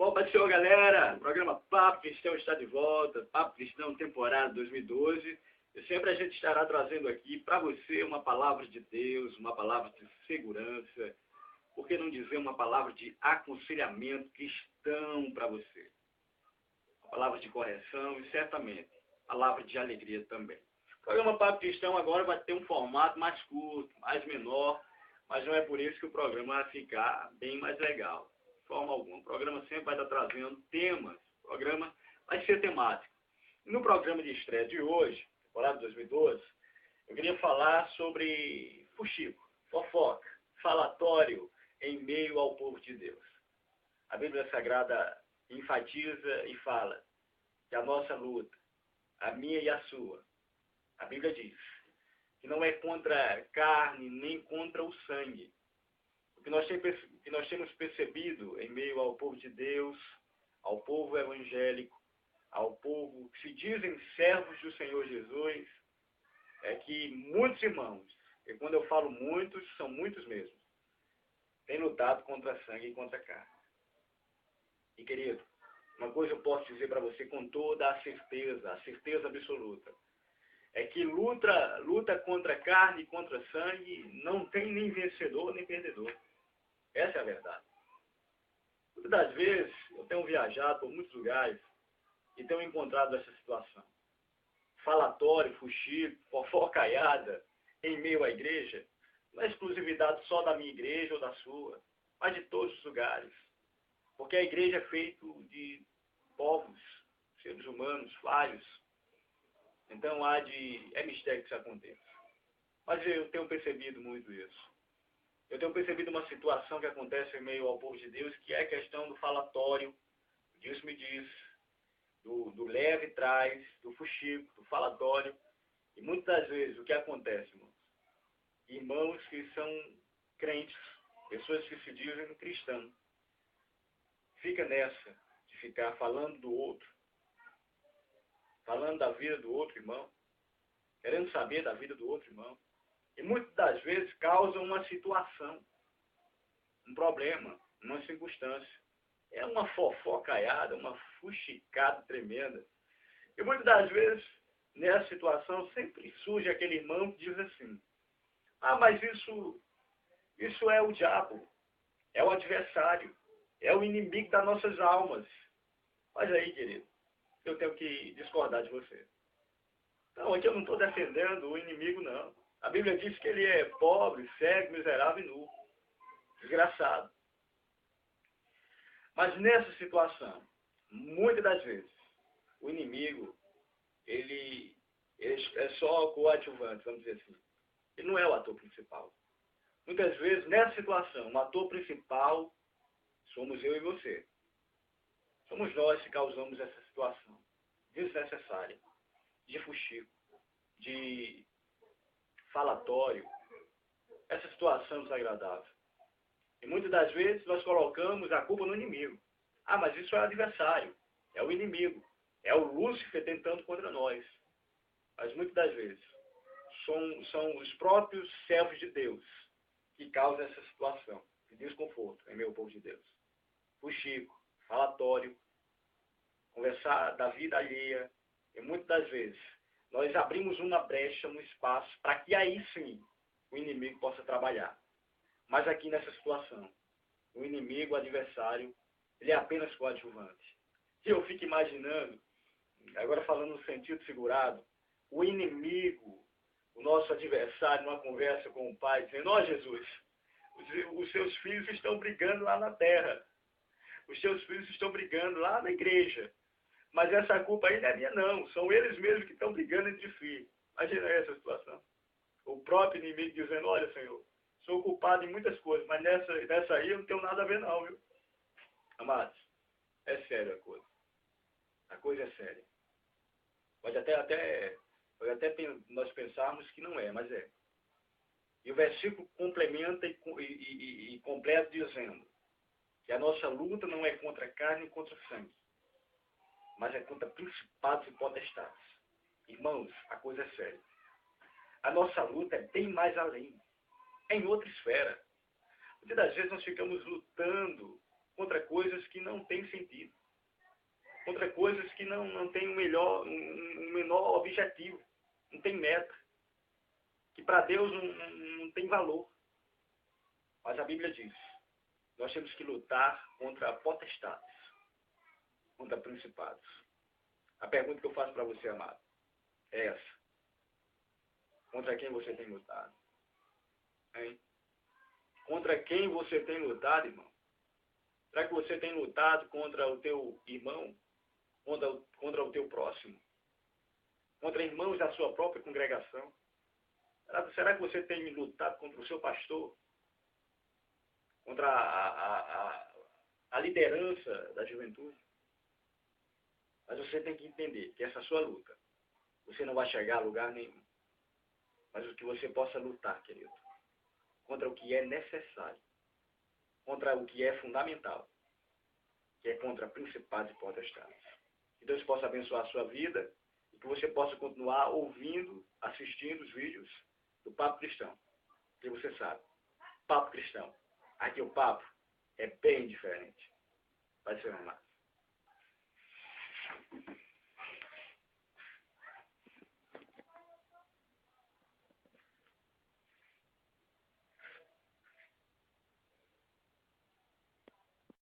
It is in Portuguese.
Bom, Pai do Senhor, galera. O programa Papo Cristão está de volta. Papo Cristão, temporada 2012. E sempre a gente estará trazendo aqui para você uma palavra de Deus, uma palavra de segurança. Por que não dizer uma palavra de aconselhamento cristão para você? Uma palavra de correção e, certamente, palavra de alegria também. O programa Papo Cristão agora vai ter um formato mais curto, mais menor, mas não é por isso que o programa vai ficar bem mais legal. De forma alguma. O programa sempre vai estar trazendo temas. O programa vai ser temático. No programa de estreia de hoje, temporada 2012, eu queria falar sobre fuxico, fofoca, falatório em meio ao povo de Deus. A Bíblia Sagrada enfatiza e fala que a nossa luta, a minha e a sua, a Bíblia diz que não é contra carne nem contra o sangue. O que nós temos percebido em meio ao povo de Deus, ao povo evangélico, ao povo que se dizem servos do Senhor Jesus, é que muitos irmãos, e quando eu falo muitos, são muitos mesmo, têm lutado contra sangue e contra carne. E querido, uma coisa eu posso dizer para você com toda a certeza absoluta, é que luta contra carne e contra sangue não tem nem vencedor nem perdedor. Essa é a verdade. Muitas das vezes eu tenho viajado por muitos lugares e tenho encontrado essa situação. Falatório, fuxico, fofocaiada em meio à igreja, não é exclusividade só da minha igreja ou da sua, mas de todos os lugares. Porque a igreja é feita de povos, seres humanos, falhos. Então é mistério que isso aconteça. Mas eu tenho percebido muito isso. Eu tenho percebido uma situação que acontece em meio ao povo de Deus, que é a questão do falatório, diz-me-diz, do leve e traz, do fuxico, do falatório. E muitas vezes o que acontece, irmãos? Irmãos que são crentes, pessoas que se dizem cristãos, fica nessa de ficar falando do outro, falando da vida do outro irmão, querendo saber da vida do outro irmão. E muitas das vezes causam uma situação, um problema, uma circunstância. É uma fofocaiada, uma fuxicada tremenda. E muitas das vezes, nessa situação, sempre surge aquele irmão que diz assim: ah, mas isso é o diabo, é o adversário, é o inimigo das nossas almas. Mas aí, querido, eu tenho que discordar de você. Não, aqui eu não estou defendendo o inimigo, não. A Bíblia diz que ele é pobre, cego, miserável e nu. Desgraçado. Mas nessa situação, muitas das vezes, o inimigo, ele é só coadjuvante, vamos dizer assim. Ele não é o ator principal. Muitas vezes, nessa situação, o ator principal somos eu e você. Somos nós que causamos essa situação desnecessária, de fuxico, de falatório, essa situação desagradável. E muitas das vezes nós colocamos a culpa no inimigo. Ah, mas isso é o adversário, é o inimigo, é o Lúcifer tentando contra nós. Mas muitas das vezes são os próprios servos de Deus que causam essa situação de desconforto em meio ao povo de Deus. Fuxico, falatório, conversar da vida alheia. E muitas das vezes nós abrimos uma brecha, um espaço, para que aí sim o inimigo possa trabalhar. Mas aqui nessa situação, o inimigo, o adversário, ele é apenas coadjuvante. E eu fico imaginando, agora falando no sentido figurado, o inimigo, o nosso adversário, numa conversa com o pai, dizendo: ó Jesus, os seus filhos estão brigando lá na terra. Os seus filhos estão brigando lá na igreja. Mas essa culpa aí não é minha, não. São eles mesmos que estão brigando entre si. Imagina essa situação. O próprio inimigo dizendo: olha, Senhor, sou culpado em muitas coisas, mas nessa aí eu não tenho nada a ver, não, viu? Amados, é sério a coisa. A coisa é séria. Pode até nós pensarmos que não é, mas é. E o versículo complementa e completa dizendo que a nossa luta não é contra a carne e contra o sangue, mas é contra principados e potestades. Irmãos, a coisa é séria. A nossa luta é bem mais além. É em outra esfera. Muitas das vezes nós ficamos lutando contra coisas que não têm sentido, contra coisas que não têm um menor objetivo, não tem meta, que para Deus não tem valor. Mas a Bíblia diz, nós temos que lutar contra potestades, contra principados. A pergunta que eu faço para você, amado, é essa. Contra quem você tem lutado? Hein? Contra quem você tem lutado, irmão? Será que você tem lutado contra o teu irmão? Contra o teu próximo? Contra irmãos da sua própria congregação? Será que você tem lutado contra o seu pastor? Contra a liderança da juventude? Mas você tem que entender que essa sua luta, você não vai chegar a lugar nenhum. Mas o que você possa lutar, querido, contra o que é necessário, contra o que é fundamental, que é contra principados e potestades. Que Deus possa abençoar a sua vida e que você possa continuar ouvindo, assistindo os vídeos do Papo Cristão. Porque você sabe, Papo Cristão, aqui o papo é bem diferente. Vai ser amado.